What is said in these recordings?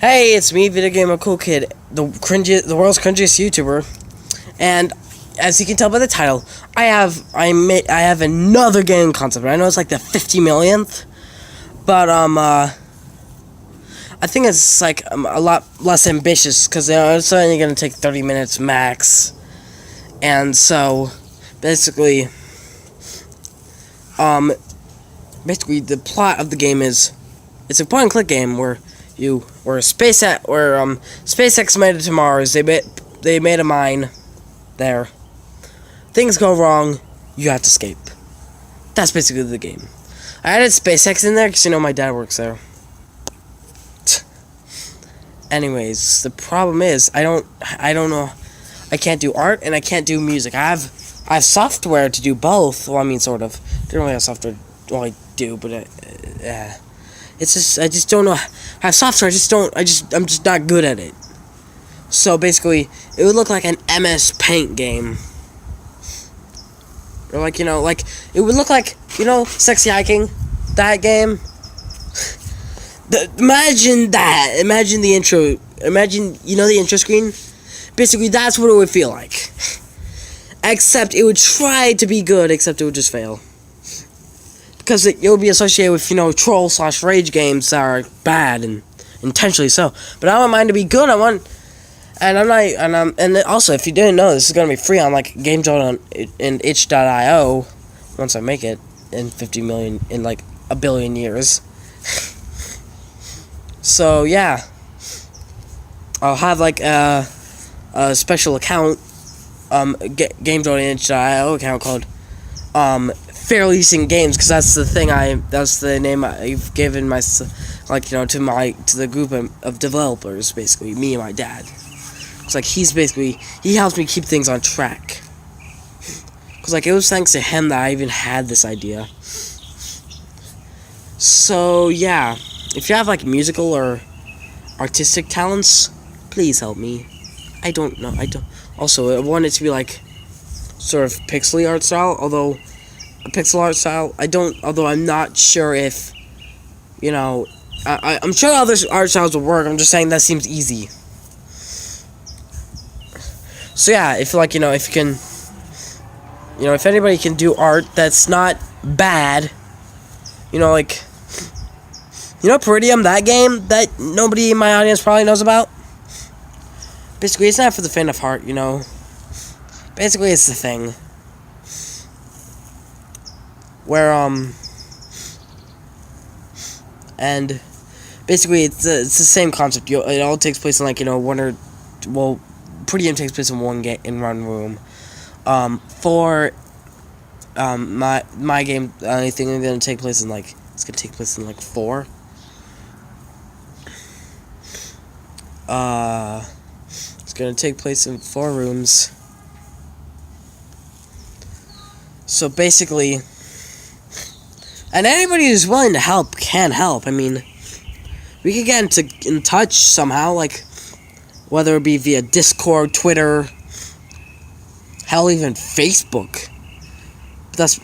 Hey, it's me, Video Gamer Cool Kid, the world's cringiest YouTuber, and as you can tell by the title, I have another game concept. I know it's like the 50 millionth, but I think it's like a lot less ambitious because it's only gonna take 30 minutes max, and so basically the plot of the game is it's a point and click game where SpaceX made it to Mars. They made a mine there. Things go wrong. You have to escape. That's basically the game. I added SpaceX in there because my dad works there. Anyways, the problem is I don't know. I can't do art and I can't do music. I have software to do both. Well, I mean, sort of. I don't really have software. Well, I do, but it's just I just don't know. I have software. I'm just not good at it. So basically, it would look like an MS Paint game, or like it would look like Sexy Hiking, that game. Imagine that. Imagine the intro. Imagine the intro screen. Basically, that's what it would feel like. Except it would try to be good, except it would just fail. Because it would be associated with, troll/rage games that are bad and intentionally so. But I want mine to be good. And also, if you didn't know, this is going to be free on, GameJolt and itch.io once I make it in 50 million, in, a billion years. So, yeah. I'll have, a special account, GameJolt and itch.io account called, Fair Leasing Games, because that's the name I've given to the group of developers, basically, me and my dad. It's he helps me keep things on track. Because it was thanks to him that I even had this idea. So yeah, if you have musical or artistic talents, please help me. I don't know. Also, I want it to be sort of pixely art style, although pixel art style. Although I'm not sure if, I'm sure other art styles will work. I'm just saying that seems easy. So yeah, if if you can, if anybody can do art that's not bad, Peridium, that game that nobody in my audience probably knows about. Basically, it's not for the faint of heart, Basically, it's the thing where and basically it's the same concept. It all takes place in Pretty takes place in one room. My game, I think it's gonna take place in it's gonna take place in 4. It's gonna take place in 4 rooms. So basically, and anybody who's willing to help can help. I mean, we could get in touch somehow, whether it be via Discord, Twitter, hell, even Facebook. But that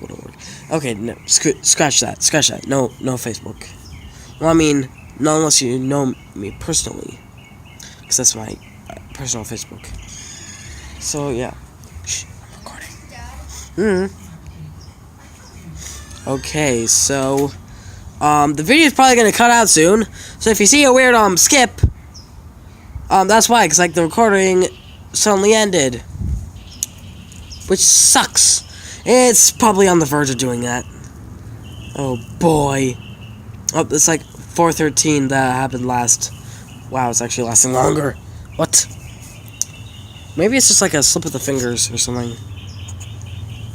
wouldn't work. Okay, no, scratch that. No Facebook. Well, I mean, not unless you know me personally, because that's my personal Facebook. So yeah, I'm recording. Okay, so the video is probably gonna cut out soon. So if you see a weird skip, that's why, because the recording suddenly ended, which sucks. It's probably on the verge of doing that. Oh boy. Oh, it's 4:13 that happened last. Wow, it's actually lasting longer. What? Maybe it's just a slip of the fingers or something.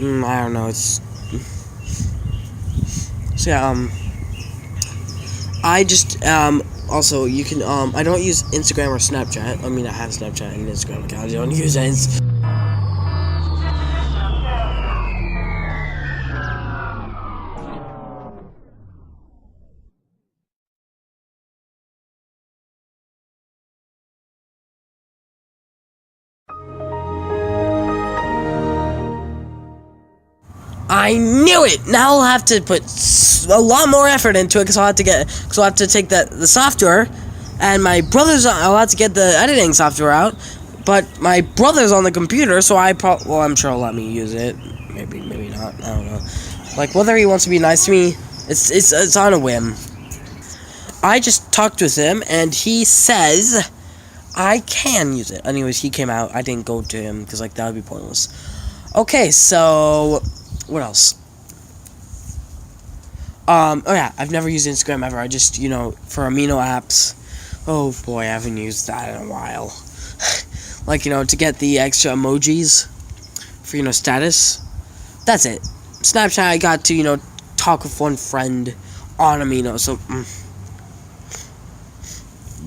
I don't know. It's so yeah. I just also, you can I don't use Instagram or Snapchat. I mean, I have Snapchat and Instagram account. I don't use it. I knew it! Now I'll have to put a lot more effort into it because I'll have to take the software and my brother's allowed to get the editing software out, but my brother's on the computer, so well, I'm sure he'll let me use it. Maybe not. I don't know. Like, whether he wants to be nice to me, it's on a whim. I just talked with him, and he says I can use it. Anyways, he came out. I didn't go to him, because, like, that would be pointless. Okay, so what else? Oh yeah, I've never used Instagram ever. I just, for amino apps. Oh boy, I haven't used that in a while. Like, to get the extra emojis for, status. That's it. Snapchat, I got to, talk with one friend on amino. So,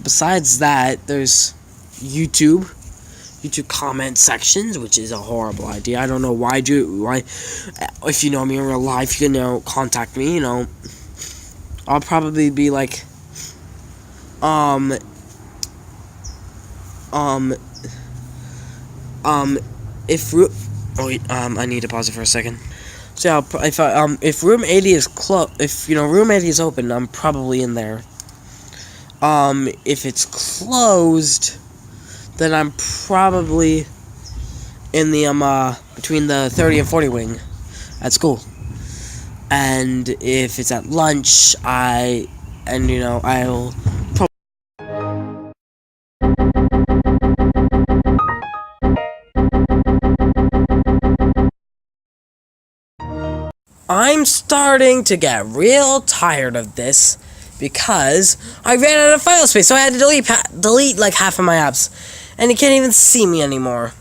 besides that, there's YouTube comment sections, which is a horrible idea. I don't know why. If you know me in real life, you can contact me. I'll probably be like, if I need to pause it for a second. So yeah, if room 80 is room 80 is open, I'm probably in there. If it's closed, then I'm probably in the between the 30 and 40 wing at school. And if it's at lunch, I'll I'm starting to get real tired of this because I ran out of file space, so I had to delete like half of my apps, and you can't even see me anymore.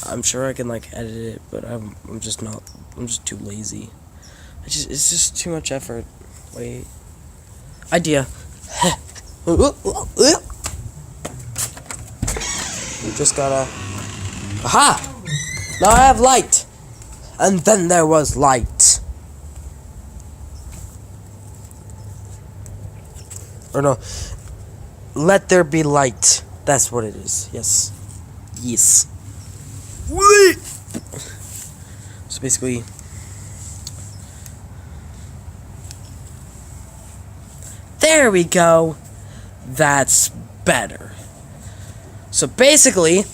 I'm sure I can like edit it, but I'm just not. I'm just too lazy. It's just too much effort. Wait. Idea. You just gotta. Aha! Now I have light. And then there was light. Or no. Let there be light. That's what it is. Yes. Yes. So basically, there we go. That's better. So basically,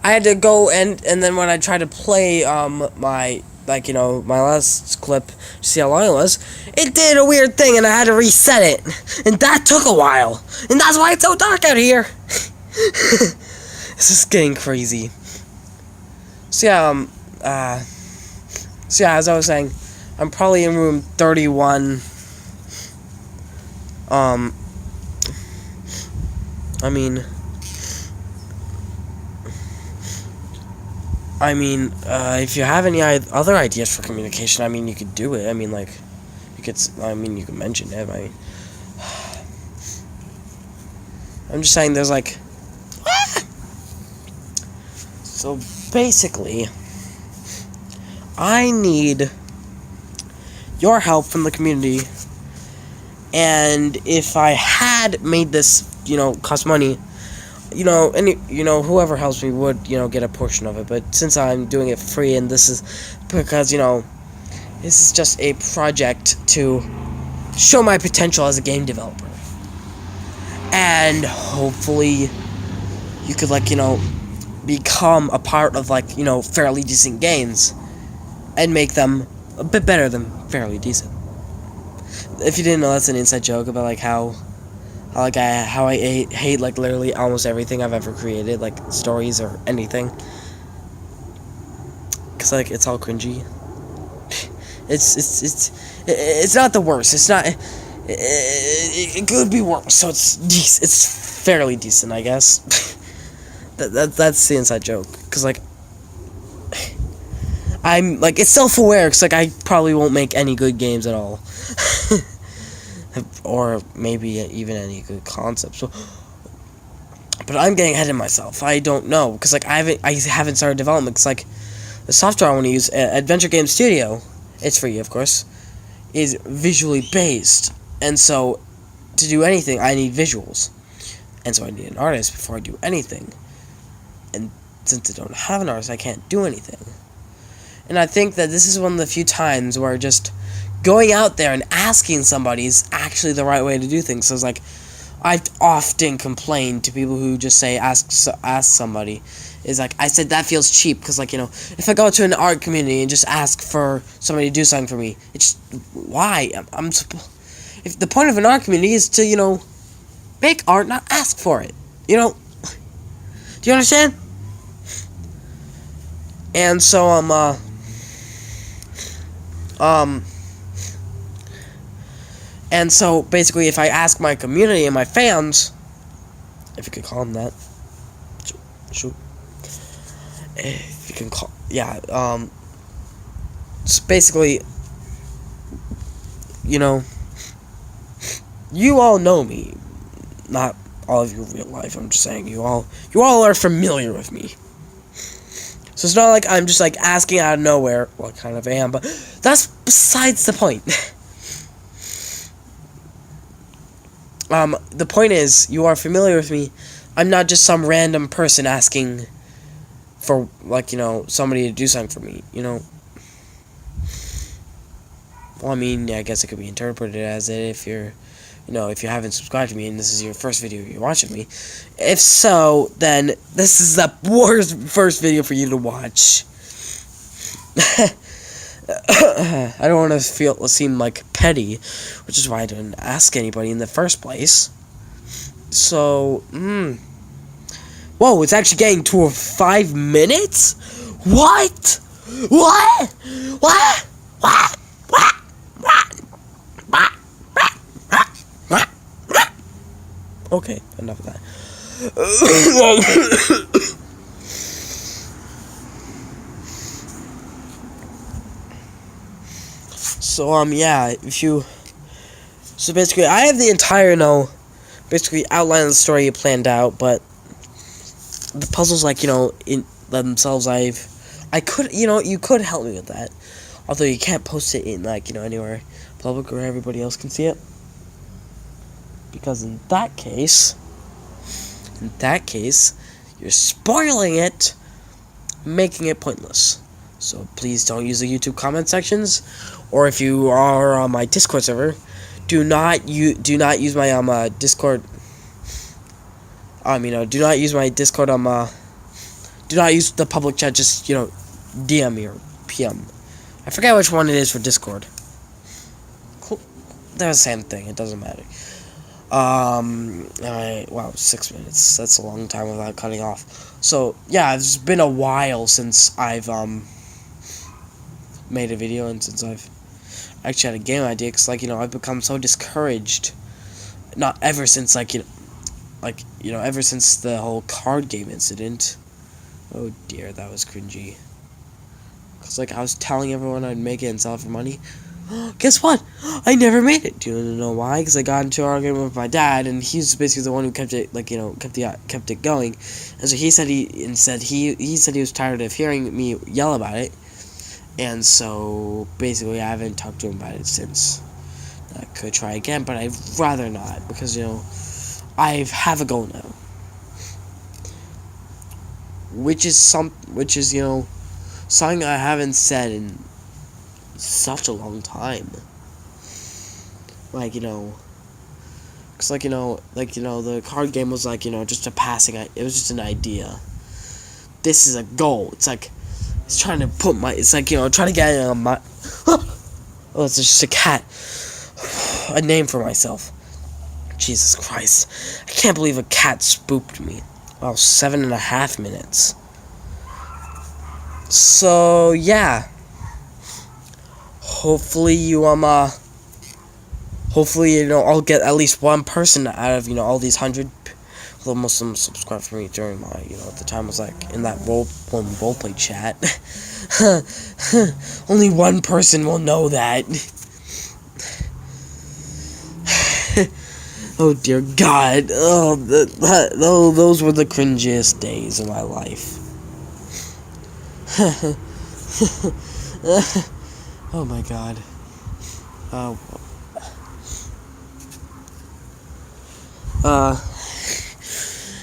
I had to go and then when I tried to play my last clip to see how long it was, it did a weird thing and I had to reset it, and that took a while, and that's why it's so dark out here. This is getting crazy. So yeah, as I was saying, I'm probably in room 31. If you have any other ideas for communication, you could do it. You could mention it. I'm just saying there's like... So, basically, I need your help from the community, and if I had made this, cost money, whoever helps me would, get a portion of it, but since I'm doing it free, and this is because, this is just a project to show my potential as a game developer, and hopefully you could, become a part of, fairly decent games, and make them a bit better than fairly decent. If you didn't know, that's an inside joke about, how I hate literally almost everything I've ever created, like stories or anything, cause it's all cringy. It's not the worst. It's not. It could be worse. So it's fairly decent, I guess. That's the inside joke, cause I'm it's self-aware, cause I probably won't make any good games at all. Or maybe even any good concepts. So, but I'm getting ahead of myself. I don't know, because I haven't started development. Because the software I want to use, Adventure Game Studio, it's free, of course, is visually based, and so to do anything, I need visuals, and so I need an artist before I do anything. And since I don't have an artist, I can't do anything. And I think that this is one of the few times where just going out there and asking somebody is actually the right way to do things. So it's like, I've often complained to people who just say ask somebody. Is like, I said that feels cheap because, like, if I go to an art community and just ask for somebody to do something for me, it's why if the point of an art community is to make art, not ask for it. Do you understand? And so and so basically, if I ask my community and my fans, if you could call them that, shoot, if you can call, yeah, so basically, you all know me, not all of you in real life. I'm just saying you all are familiar with me. So it's not like I'm just like asking out of nowhere. Well, I kind of am, but that's besides the point. The point is, you are familiar with me. I'm not just some random person asking for, like, somebody to do something for me, Well, I mean, I guess it could be interpreted as it if you're, if you haven't subscribed to me and this is your first video you're watching me. If so, then this is the worst first video for you to watch. I don't want to seem like petty, which is why I didn't ask anybody in the first place. So, whoa, it's actually getting to 5 minutes? What? What? What? What? What? Okay, enough of that. So, yeah, so basically, I have the entire, basically outline of the story planned out, but the puzzles, like, in themselves, I could, you could help me with that, although you can't post it in, like, anywhere public where everybody else can see it, because in that case, you're spoiling it, making it pointless. So please don't use the YouTube comment sections, or if you are on my Discord server, do not use my Discord. Do not use my Discord. Do not use the public chat. Just DM me or PM. I forget which one it is for Discord. Cool. They're the same thing. It doesn't matter. Wow, 6 minutes. That's a long time without cutting off. So yeah, it's been a while since I've made a video and since I've actually had a game idea, because I've become so discouraged, not ever since ever since the whole card game incident. Oh dear, that was cringy, because I was telling everyone I'd make it and sell it for money. Guess what? I never made it. Do you know why? Because I got into an argument with my dad, and he's basically the one who kept it, kept it going. And so he said he was tired of hearing me yell about it. And so basically, I haven't talked to him about it since. I could try again, but I'd rather not, because I have a goal now, which is something I haven't said in such a long time. Because the card game was just a passing. It was just an idea. This is a goal. It's trying to put trying to get on my. Oh, it's just a cat. A name for myself. Jesus Christ. I can't believe a cat spooked me. Wow, 7.5 minutes. So, yeah. Hopefully I'll get at least one person out of, all these 100. Although most of them subscribed for me during my, at the time I was in that roleplay chat. Only one person will know that. Oh dear God! Oh, those were the cringiest days of my life. Oh my God.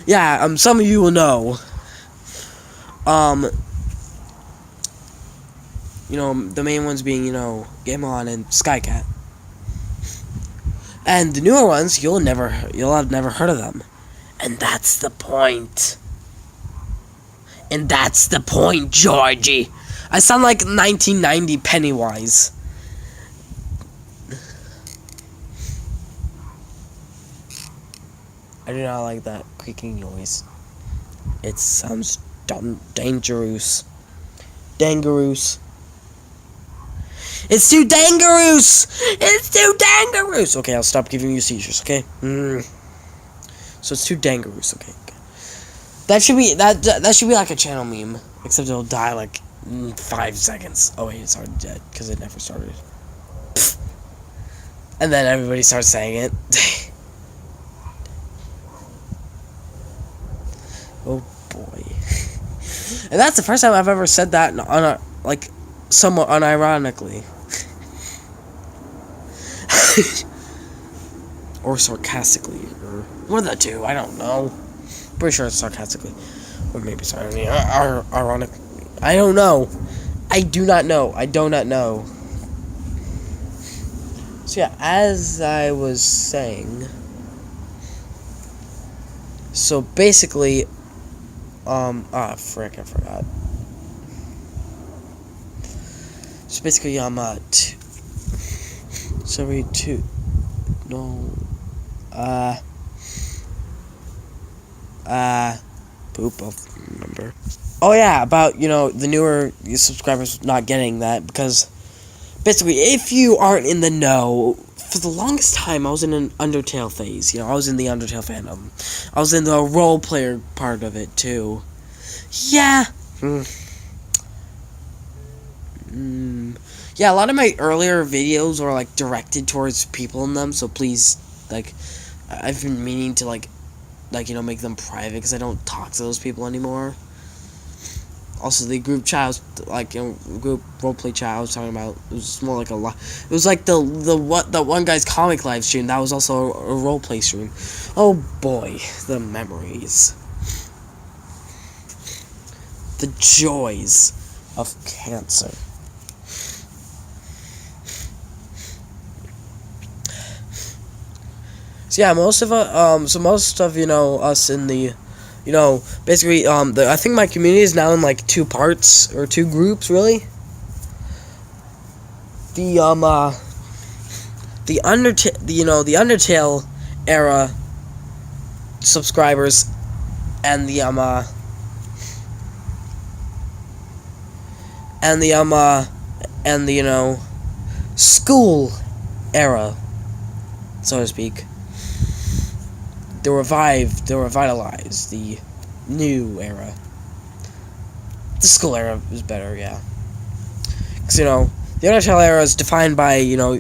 Yeah. Some of you will know. You know, the main ones being, you know, Game On and Skycat. And the newer ones, you'll have never heard of them. And that's the point. And that's the point, Georgie. I sound like 1990 Pennywise. I do not like that creaking noise. It sounds dangerous. Dangerous. It's too dangerous! It's too dangerous! Okay, I'll stop giving you seizures, okay? So it's too dangerous, okay. That should be like a channel meme. Except it'll die like in 5 seconds. Oh wait, it's already dead, because it never started. Pfft. And then everybody starts saying it. Oh boy. And that's the first time I've ever said that like somewhat unironically. Or sarcastically, or one of the two, I don't know. Pretty sure it's sarcastically. Or maybe ironically. I don't know. I do not know. I do not know. So yeah, as I was saying, so basically, frick, I forgot. So basically, poop, I'll remember. Oh yeah, about, you know, the newer subscribers not getting that, because basically, if you aren't in the know, for the longest time, I was in an Undertale phase. You know, I was in the Undertale fandom. I was in the role player part of it, too. Yeah. Yeah, a lot of my earlier videos were, like, directed towards people in them, so please, like, I've been meaning to, like, you know, make them private, because I don't talk to those people anymore. Also, the group chat, I was, like, you know, group roleplay chat I was talking about, it was more like it was like the one guy's comic live stream, that was also a roleplay stream. Oh boy, the memories. The joys of cancer. So yeah, most of you know, us in the, you know, basically, I think my community is now in, like, 2 parts, or 2 groups, really. The Undertale era subscribers, and the, you know, school era, so to speak. They revitalized the new era. The school era is better, yeah. Because, you know, the Undertale era is defined by, you know,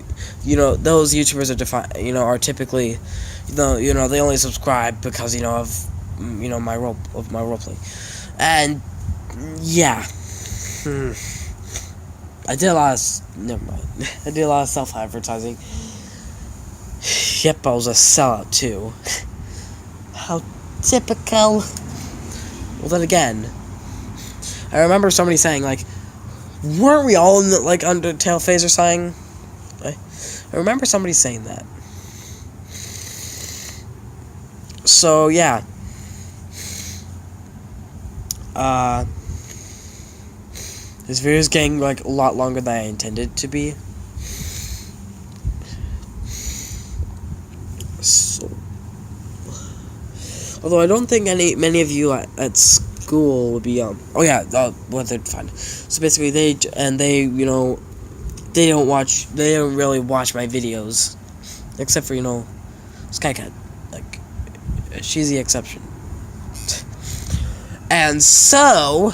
those YouTubers are typically, you know, they only subscribe because, you know, of, you know, my roleplay. And, yeah. I did a lot of self-advertising. Yep, I was a sellout, too. How typical. Well, then again, I remember somebody saying, like, weren't we all in the, like, Undertale phase or something? I remember somebody saying that. So, yeah. This video is getting, like, a lot longer than I intended to be. So, although I don't think many of you at school would be, well, they're fine. So basically, they you know, they don't really watch my videos, except for, you know, Skycat, like, she's the exception. And so,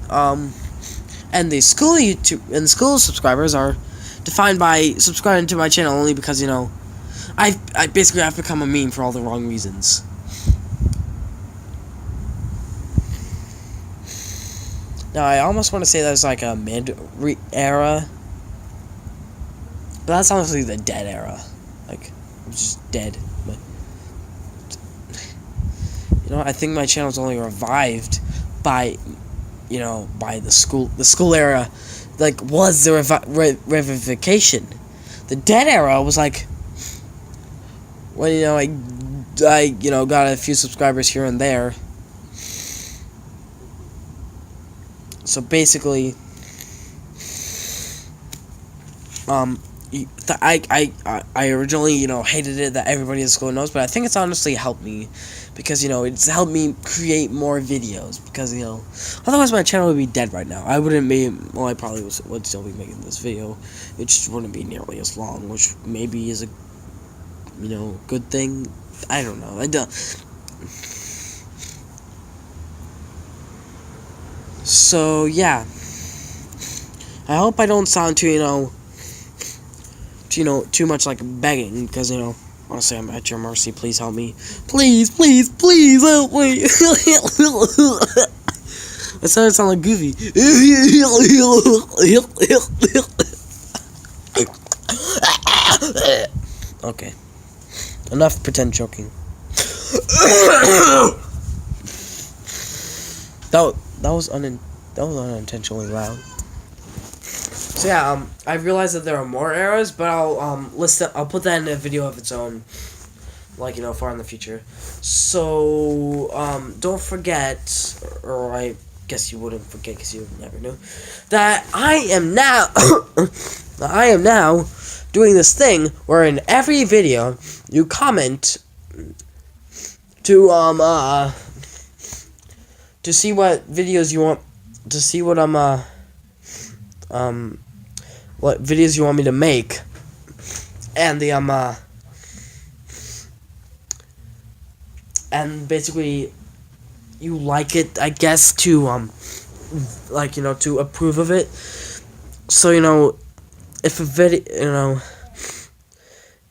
and the school subscribers are defined by subscribing to my channel only because, you know, I basically have become a meme for all the wrong reasons. Now, I almost want to say that's like a mid-era, but that's honestly the dead era. Like, I'm just dead. But, you know, I think my channel's only revived by, you know, by the school era, like was the revivification. The dead era was like when I got a few subscribers here and there. So basically, I originally hated it that everybody in school knows, but I think it's honestly helped me because it's helped me create more videos because otherwise my channel would be dead right now. I wouldn't be. Well, I probably would still be making this video. It just wouldn't be nearly as long, which maybe is a good thing. I don't know. I don't. So yeah, I hope I don't sound too too much like begging because honestly I'm at your mercy. Please help me. Please help me. That started to sound like Goofy. Okay, enough pretend choking. That was unintentionally loud. So yeah, I realized that there are more errors, but I'll I'll put that in a video of its own, like far in the future. So don't forget, or I guess you wouldn't forget because you never knew, that I am now doing this thing where in every video you comment to see what videos you want, to see what what videos you want me to make, and the and basically you like it, I guess, to to approve of it. So if a video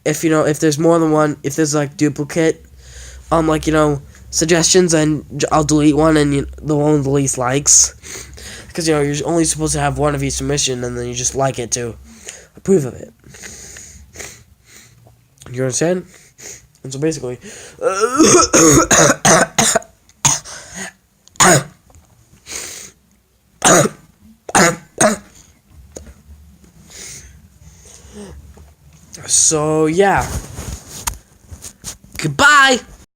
if there's more than one, if there's like duplicate suggestions, and I'll delete one and the one with the least likes, because you're only supposed to have one of each submission, and then you just like it to approve of it. You understand? And so basically so yeah, goodbye.